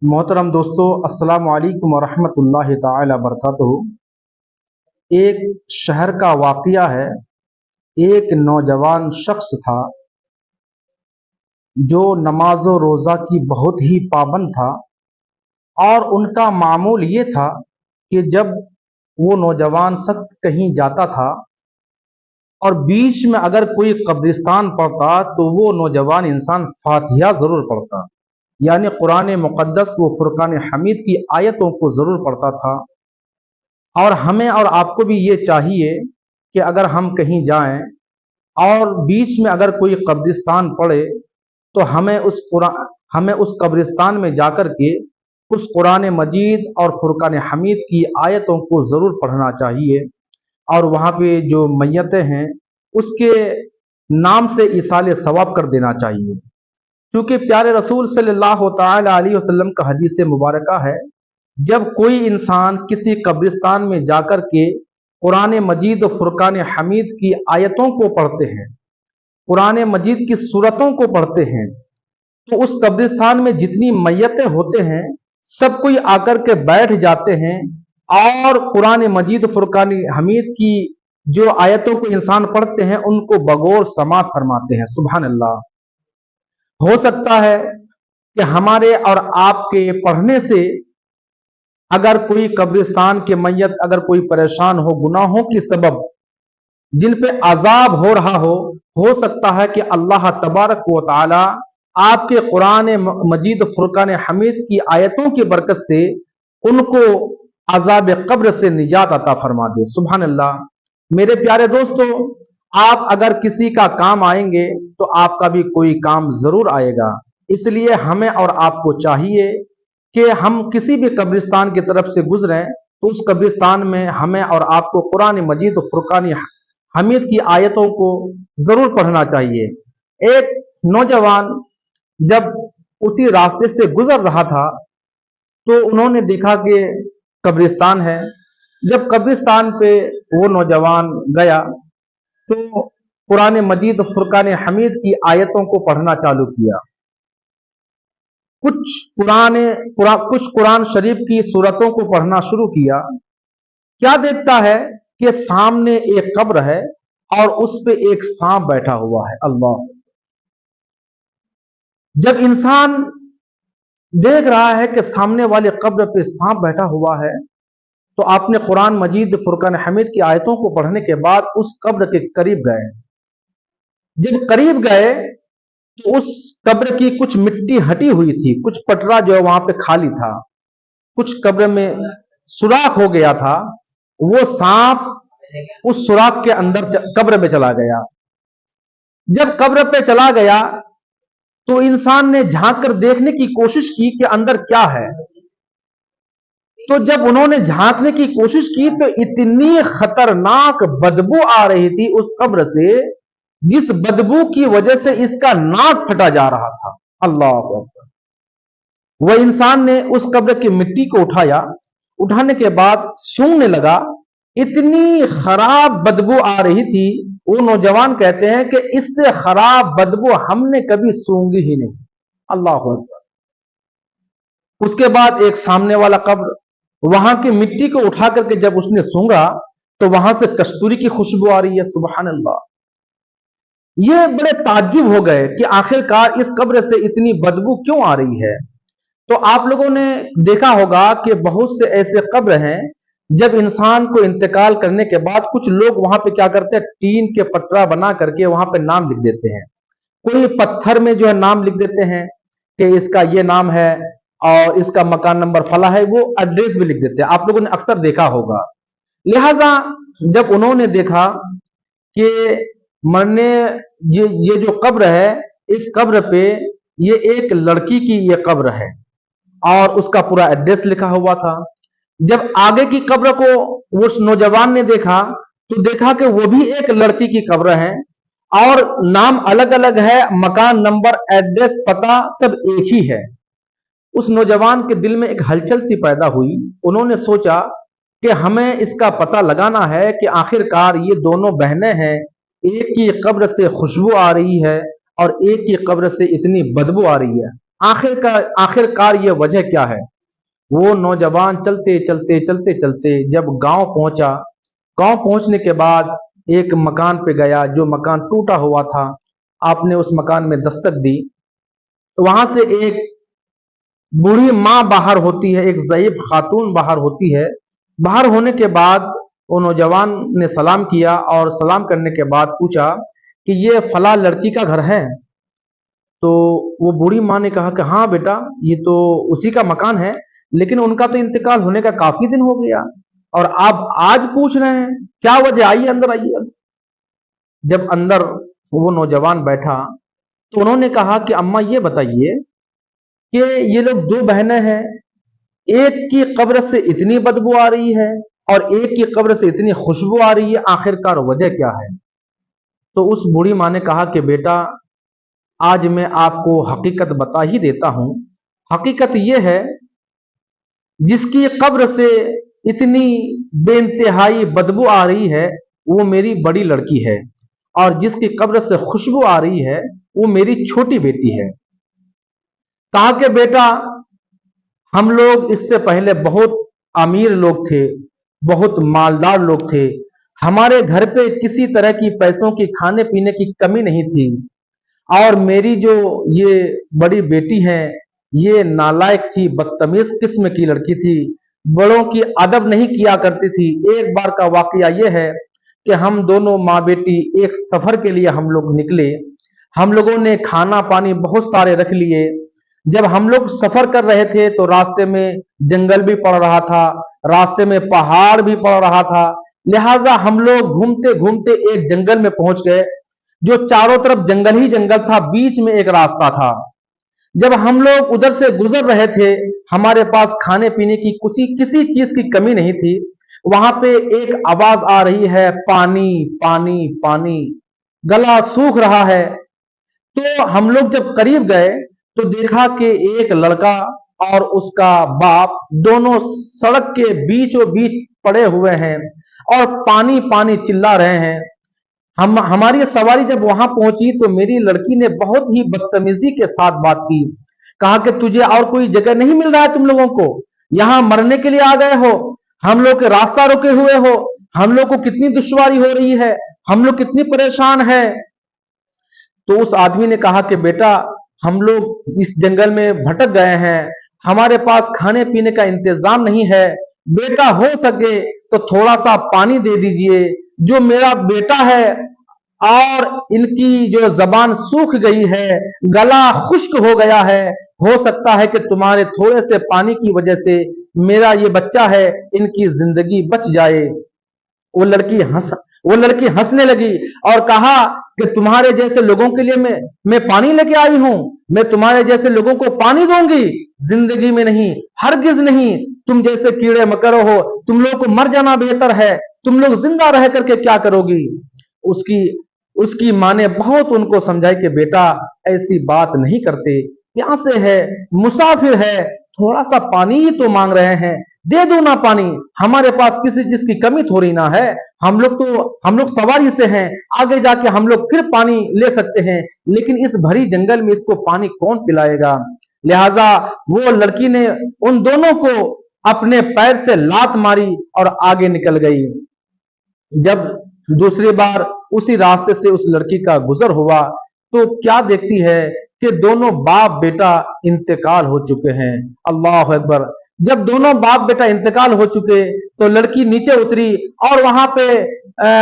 मोहतरम दोस्तों, अस्सलाम वालेकुम वरहमतुल्लाहि ताला बरकातहू। एक शहर का वाक़या है। एक नौजवान शख्स था जो नमाज व रोज़ा की बहुत ही पाबंद था, और उनका मामूल ये था कि जब वो नौजवान शख्स कहीं जाता था और बीच में अगर कोई कब्रिस्तान पड़ता तो वो नौजवान इंसान फातिहा ज़रूर पढ़ता, यानी कुरान मुक़द्दस व फुरकान हमीद की आयतों को ज़रूर पढ़ता था। और हमें और आपको भी ये चाहिए कि अगर हम कहीं जाएं और बीच में अगर कोई कब्रिस्तान पड़े तो हमें उस कब्रिस्तान में जाकर के उस कुरान मजीद और फुरकान हमीद की आयतों को ज़रूर पढ़ना चाहिए, और वहाँ पे जो मैयतें हैं उसके नाम से इसाले सवाब कर देना चाहिए। क्योंकि प्यारे रसूल सल्लल्लाहु ताला अलैहि वसल्लम का हदीस मुबारका है, जब कोई इंसान किसी कब्रिस्तान में जाकर के कुरान मजीद और फुरकान हमीद की आयतों को पढ़ते हैं, कुरान मजीद की सूरतों को पढ़ते हैं, तो उस कब्रिस्तान में जितनी मैयतें होते हैं सब कोई आकर के बैठ जाते हैं और कुरान मजीद फुरकान हमीद की जो आयतों को इंसान पढ़ते हैं उनको बगौर समात फरमाते हैं। सुभान अल्लाह। हो सकता है कि हमारे और आपके पढ़ने से अगर कोई कब्रिस्तान के मैयत अगर कोई परेशान हो गुनाहों की सबब जिन पे अजाब हो रहा हो सकता है कि अल्लाह तबारक व तआला आपके कुरान मजीद फुरकान हमीद की आयतों की बरकत से उनको अजाब कब्र से निजात अता फरमा दे। सुभान अल्लाह। मेरे प्यारे दोस्तों, आप अगर किसी का काम आएंगे तो आपका भी कोई काम जरूर आएगा। इसलिए हमें और आपको चाहिए कि हम किसी भी कब्रिस्तान की तरफ से गुजरें तो उस कब्रिस्तान में हमें और आपको कुरान मजीद और फुरकान हमीद की आयतों को जरूर पढ़ना चाहिए। एक नौजवान जब उसी रास्ते से गुजर रहा था तो उन्होंने देखा कि कब्रिस्तान है। जब कब्रिस्तान पे वो नौजवान गया तो कुरान मजीद फुरकान हमीद की आयतों को पढ़ना चालू किया। कुछ कुरान शरीफ की सूरतों को पढ़ना शुरू किया। क्या देखता है कि सामने एक कब्र है और उस पे एक सांप बैठा हुआ है। अल्लाह। जब इंसान देख रहा है कि सामने वाले कब्र पे सांप बैठा हुआ है तो आपने कुरान मजीद फुरकान हमीद की आयतों को पढ़ने के बाद उस कब्र के करीब गए। जब करीब गए तो उस कब्र की कुछ मिट्टी हटी हुई थी, कुछ पटरा जो वहां पे खाली था, कुछ कब्र में सुराख हो गया था। वो सांप उस सुराख के अंदर कब्र में चला गया। जब कब्र पे चला गया तो इंसान ने झांक कर देखने की कोशिश की कि अंदर क्या है। तो जब उन्होंने झांकने की कोशिश की तो इतनी खतरनाक बदबू आ रही थी उस कब्र से, जिस बदबू की वजह से इसका नाक फटा जा रहा था। अल्लाह अकबर। वह इंसान ने उस कब्र की मिट्टी को उठाया, उठाने के बाद सूंघने लगा। इतनी खराब बदबू आ रही थी, वो नौजवान कहते हैं कि इससे खराब बदबू हमने कभी सूंघी ही नहीं। अल्लाह अकबर। उसके बाद एक सामने वाला कब्र, वहां की मिट्टी को उठा करके जब उसने सूंघा तो वहां से कस्तूरी की खुशबू आ रही है। सुभान अल्लाह। ये बड़े ताज्जुब हो गए कि आखिरकार इस कब्र से इतनी बदबू क्यों आ रही है। तो आप लोगों ने देखा होगा कि बहुत से ऐसे कब्र हैं जब इंसान को इंतकाल करने के बाद कुछ लोग वहां पे क्या करते हैं, टीन के पटरा बना करके वहां पे नाम लिख देते हैं। कोई पत्थर में जो है नाम लिख देते हैं कि इसका ये नाम है और इसका मकान नंबर फला है, वो एड्रेस भी लिख देते हैं। आप लोगों ने अक्सर देखा होगा। लिहाजा जब उन्होंने देखा कि मरने ये जो कब्र है, इस कब्र पे ये एक लड़की की ये कब्र है और उसका पूरा एड्रेस लिखा हुआ था। जब आगे की कब्र को उस नौजवान ने देखा तो देखा कि वो भी एक लड़की की कब्र है और नाम अलग अलग है, मकान नंबर एड्रेस पता सब एक ही है। उस नौजवान के दिल में एक हलचल सी पैदा हुई। उन्होंने सोचा कि हमें इसका पता लगाना है कि आखिरकार ये दोनों बहनें हैं, एक की कब्र से खुशबू आ रही है और एक की कब्र से इतनी बदबू आ रही है। आखिर कार ये वजह क्या है। वो नौजवान चलते चलते चलते चलते जब गांव पहुंचा, गांव पहुंचने के बाद एक मकान पे गया जो मकान टूटा हुआ था। आपने उस मकान में दस्तक दी तो वहां से एक बूढ़ी माँ बाहर होती है, एक ज़ईफ खातून बाहर होती है। बाहर होने के बाद वो नौजवान ने सलाम किया और सलाम करने के बाद पूछा कि ये फला लड़की का घर है। तो वो बूढ़ी माँ ने कहा कि हाँ बेटा, ये तो उसी का मकान है, लेकिन उनका तो इंतकाल होने का काफी दिन हो गया और आप आज पूछ रहे हैं, क्या वजह, आइए अंदर आइए। जब अंदर वो नौजवान बैठा तो उन्होंने कहा कि अम्मा ये बताइए कि ये लोग दो बहनें हैं, एक की कब्र से इतनी बदबू आ रही है और एक की कब्र से इतनी खुशबू आ रही है, आखिरकार वजह क्या है। तो उस बूढ़ी माँ ने कहा कि बेटा, आज मैं आपको हकीकत बता ही देता हूं। हकीकत यह है, जिसकी कब्र से इतनी बेइंतहाई बदबू आ रही है वो मेरी बड़ी लड़की है और जिसकी कब्र से खुशबू आ रही है वो मेरी छोटी बेटी है। कहा कि बेटा, हम लोग इससे पहले बहुत अमीर लोग थे, बहुत मालदार लोग थे, हमारे घर पे किसी तरह की पैसों की खाने पीने की कमी नहीं थी और मेरी जो ये बड़ी बेटी है ये नालायक थी, बदतमीज किस्म की लड़की थी, बड़ों की अदब नहीं किया करती थी। एक बार का वाकया ये है कि हम दोनों माँ बेटी एक सफर के लिए हम लोग निकले। हम लोगों ने खाना पानी बहुत सारे रख लिए। जब हम लोग सफर कर रहे थे तो रास्ते में जंगल भी पड़ रहा था, रास्ते में पहाड़ भी पड़ रहा था, लिहाजा हम लोग घूमते घूमते एक जंगल में पहुंच गए जो चारों तरफ जंगल ही जंगल था, बीच में एक रास्ता था। जब हम लोग उधर से गुजर रहे थे, हमारे पास खाने पीने की किसी चीज की कमी नहीं थी। वहां पे एक आवाज आ रही है, पानी पानी पानी, गला सूख रहा है। तो हम लोग जब करीब गए तो देखा कि एक लड़का और उसका बाप दोनों सड़क के बीचों बीच पड़े हुए हैं और पानी पानी चिल्ला रहे हैं। हमारी सवारी जब वहां पहुंची तो मेरी लड़की ने बहुत ही बदतमीजी के साथ बात की। कहा कि तुझे और कोई जगह नहीं मिल रहा है, तुम लोगों को यहां मरने के लिए आ गए हो, हम लोग के रास्ता रोके हुए हो, हम लोग को कितनी दुश्वारी हो रही है, हम लोग कितनी परेशान है। तो उस आदमी ने कहा कि बेटा, हम लोग इस जंगल में भटक गए हैं, हमारे पास खाने पीने का इंतजाम नहीं है, बेटा हो सके तो थोड़ा सा पानी दे दीजिए। जो मेरा बेटा है और इनकी जो जबान सूख गई है, गला खुश्क हो गया है, हो सकता है कि तुम्हारे थोड़े से पानी की वजह से मेरा ये बच्चा है इनकी जिंदगी बच जाए। वो लड़की हंस वो लड़की हंसने लगी और कहा कि तुम्हारे जैसे लोगों के लिए मैं पानी लेके आई हूं, मैं तुम्हारे जैसे लोगों को पानी दूंगी, जिंदगी में नहीं, हरगिज नहीं। तुम जैसे कीड़े मकड़े हो, तुम लोग को मर जाना बेहतर है, तुम लोग जिंदा रह करके क्या करोगी। उसकी उसकी माँ ने बहुत उनको समझाई कि बेटा, ऐसी बात नहीं करते, प्यासे है, मुसाफिर है, थोड़ा सा पानी ही तो मांग रहे हैं, दे दो ना पानी, हमारे पास किसी चीज की कमी थोड़ी ना है, हम लोग सवारी से हैं, आगे जाके हम लोग फिर पानी ले सकते हैं, लेकिन इस भरी जंगल में इसको पानी कौन पिलाएगा। लिहाजा वो लड़की ने उन दोनों को अपने पैर से लात मारी और आगे निकल गई। जब दूसरी बार उसी रास्ते से उस लड़की का गुजर हुआ तो क्या देखती है कि दोनों बाप बेटा इंतकाल हो चुके हैं। अल्लाह अकबर। जब दोनों बाप बेटा इंतकाल हो चुके तो लड़की नीचे उतरी और वहां पे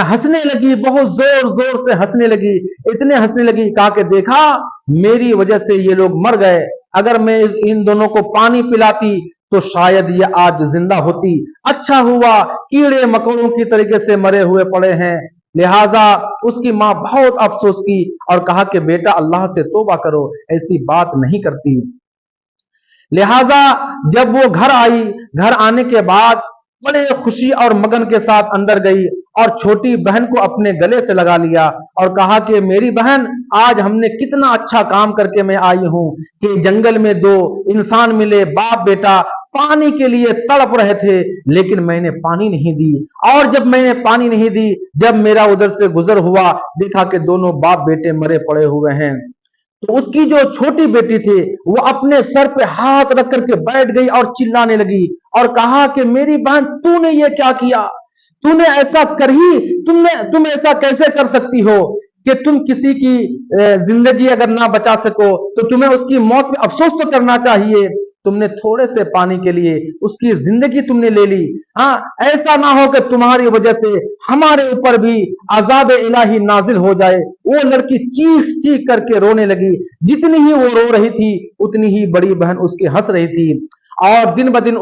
हंसने लगी, बहुत जोर जोर से हंसने लगी, इतने हंसने लगी, कहा कि देखा, मेरी वजह से ये लोग मर गए, अगर मैं इन दोनों को पानी पिलाती तो शायद ये आज जिंदा होती, अच्छा हुआ कीड़े मकोड़ों की तरीके से मरे हुए पड़े हैं। लिहाजा उसकी माँ बहुत अफसोस की और कहा कि बेटा, अल्लाह से तौबा करो, ऐसी बात नहीं करती। लिहाजा जब वो घर आई, घर आने के बाद बड़े खुशी और मगन के साथ अंदर गई और छोटी बहन को अपने गले से लगा लिया और कहा कि मेरी बहन, आज हमने कितना अच्छा काम करके मैं आई हूं कि जंगल में दो इंसान मिले, बाप बेटा पानी के लिए तड़प रहे थे, लेकिन मैंने पानी नहीं दी, और जब मैंने पानी नहीं दी, जब मेरा उधर से गुजर हुआ, देखा कि दोनों बाप बेटे मरे पड़े हुए हैं। تو اس کی جو چھوٹی بیٹی تھی وہ اپنے سر پہ ہاتھ رکھ کر کے بیٹھ گئی اور چلانے لگی اور کہا کہ میری بہن تو نے یہ کیا کیا، تو نے ایسا کر ہی تم ایسا کیسے کر سکتی ہو کہ تم کسی کی زندگی اگر نہ بچا سکو تو تمہیں اس کی موت پہ افسوس تو کرنا چاہیے، تم نے تھوڑے سے پانی کے لیے اس کی زندگی تم نے لے لی، ہاں ایسا نہ ہو کہ تمہاری وجہ سے ہمارے اوپر بھی عذاب الہی نازل ہو جائے۔ وہ لڑکی چیخ چیخ کر کے رونے لگی، جتنی ہی وہ رو رہی تھی اتنی ہی بڑی بہن اس کی ہنس رہی تھی، اور دن بدن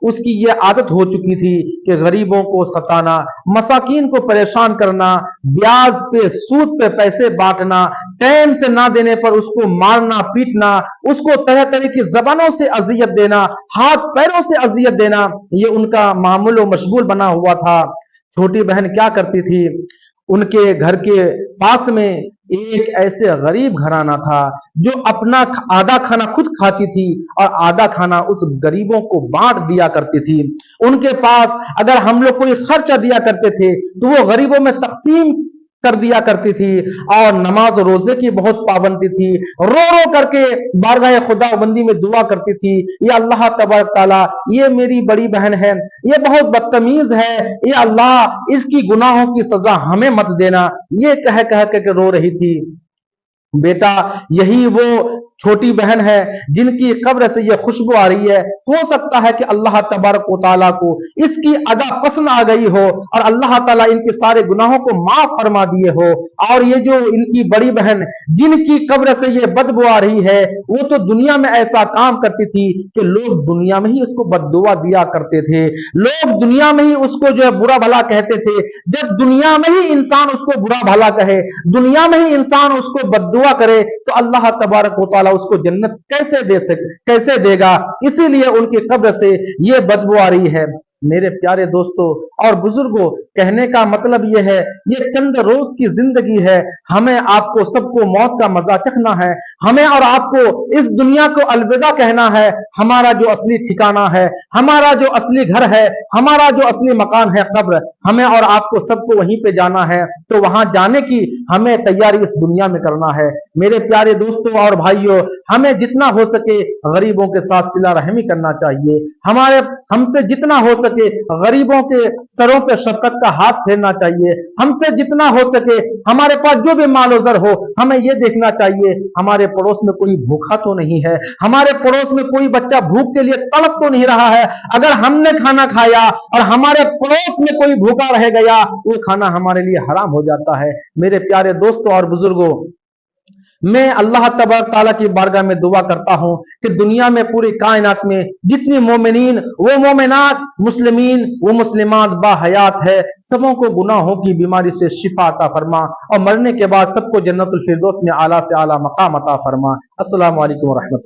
اس کی یہ عادت ہو چکی تھی کہ غریبوں کو ستانا، مساکین کو پریشان کرنا، بیاج پہ سود پہ پیسے بانٹنا، ٹائم سے نہ دینے پر اس کو مارنا پیٹنا، اس کو طرح طرح کی زبانوں سے اذیت دینا، ہاتھ پیروں سے اذیت دینا، یہ ان کا معمول و مشغول بنا ہوا تھا۔ چھوٹی بہن کیا کرتی تھی، ان کے گھر کے پاس میں ایک ایسے غریب گھرانہ تھا جو اپنا آدھا کھانا خود کھاتی تھی اور آدھا کھانا اس غریبوں کو بانٹ دیا کرتی تھی۔ ان کے پاس اگر ہم لوگ کوئی خرچہ دیا کرتے تھے تو وہ غریبوں میں تقسیم کر دیا کرتی تھی، اور نماز و روزے کی بہت پابندی تھی، رو رو کر کے بارگاہ خدا بندی میں دعا کرتی تھی، یا اللہ تبارک تعالیٰ یہ میری بڑی بہن ہے، یہ بہت بدتمیز ہے، یا اللہ اس کی گناہوں کی سزا ہمیں مت دینا، یہ کہہ کہہ کے رو رہی تھی۔ بیٹا یہی وہ چھوٹی بہن ہے جن کی قبر سے یہ خوشبو آ رہی ہے، ہو سکتا ہے کہ اللہ تبارک و تعالیٰ کو اس کی ادا پسند آ گئی ہو اور اللہ تعالیٰ ان کے سارے گناہوں کو معاف فرما دیے ہو، اور یہ جو ان کی بڑی بہن جن کی قبر سے یہ بدبو آ رہی ہے وہ تو دنیا میں ایسا کام کرتی تھی کہ لوگ دنیا میں ہی اس کو بد دعا دیا کرتے تھے، لوگ دنیا میں ہی اس کو جو ہے برا بھلا کہتے تھے۔ جب دنیا میں ہی انسان اس کو برا بھلا کہے، دنیا میں ہی انسان اس کو بد دعا کرے تو اللہ تبارک و تعالیٰ اس کو جنت کیسے دے گا؟ اسی لیے ان کی قبر سے یہ بدبو آ رہی ہے۔ میرے پیارے دوستوں اور بزرگوں، کہنے کا مطلب یہ ہے یہ چند روز کی زندگی ہے، ہمیں آپ کو سب کو موت کا مزہ چکھنا ہے، ہمیں اور آپ کو اس دنیا کو الوداع کہنا ہے۔ ہمارا جو اصلی ٹھکانہ ہے، ہمارا جو اصلی گھر ہے، ہمارا جو اصلی مکان ہے قبر، ہمیں اور آپ کو سب کو وہیں پہ جانا ہے، تو وہاں جانے کی ہمیں تیاری اس دنیا میں کرنا ہے۔ میرے پیارے دوستوں اور بھائیوں، ہمیں جتنا ہو سکے غریبوں کے ساتھ صلہ رحمی کرنا چاہیے، ہم سے جتنا ہو سکے غریبوں کے سروں پہ شفقت کا ہاتھ پھیرنا چاہیے، ہم سے جتنا ہو سکے ہمارے پاس جو بھی مال و زر ہو ہمیں یہ دیکھنا چاہیے ہمارے پڑوس میں کوئی بھوکا تو نہیں ہے، ہمارے پڑوس میں کوئی بچہ بھوک کے لیے تڑپ تو نہیں رہا ہے۔ اگر ہم نے کھانا کھایا اور ہمارے پڑوس میں کوئی بھوکا رہ گیا وہ کھانا ہمارے لیے حرام ہو جاتا ہے۔ میرے پیارے دوستوں اور بزرگوں، میں اللہ تبارک تعالیٰ کی بارگاہ میں دعا کرتا ہوں کہ دنیا میں پوری کائنات میں جتنی مومنین وہ مومنات، مسلمین وہ مسلمات با حیات ہے، سبوں کو گناہوں کی بیماری سے شفا عطا فرما، اور مرنے کے بعد سب کو جنت الفردوس میں اعلیٰ سے اعلیٰ مقام عطا فرما۔ السلام علیکم ورحمۃ اللہ۔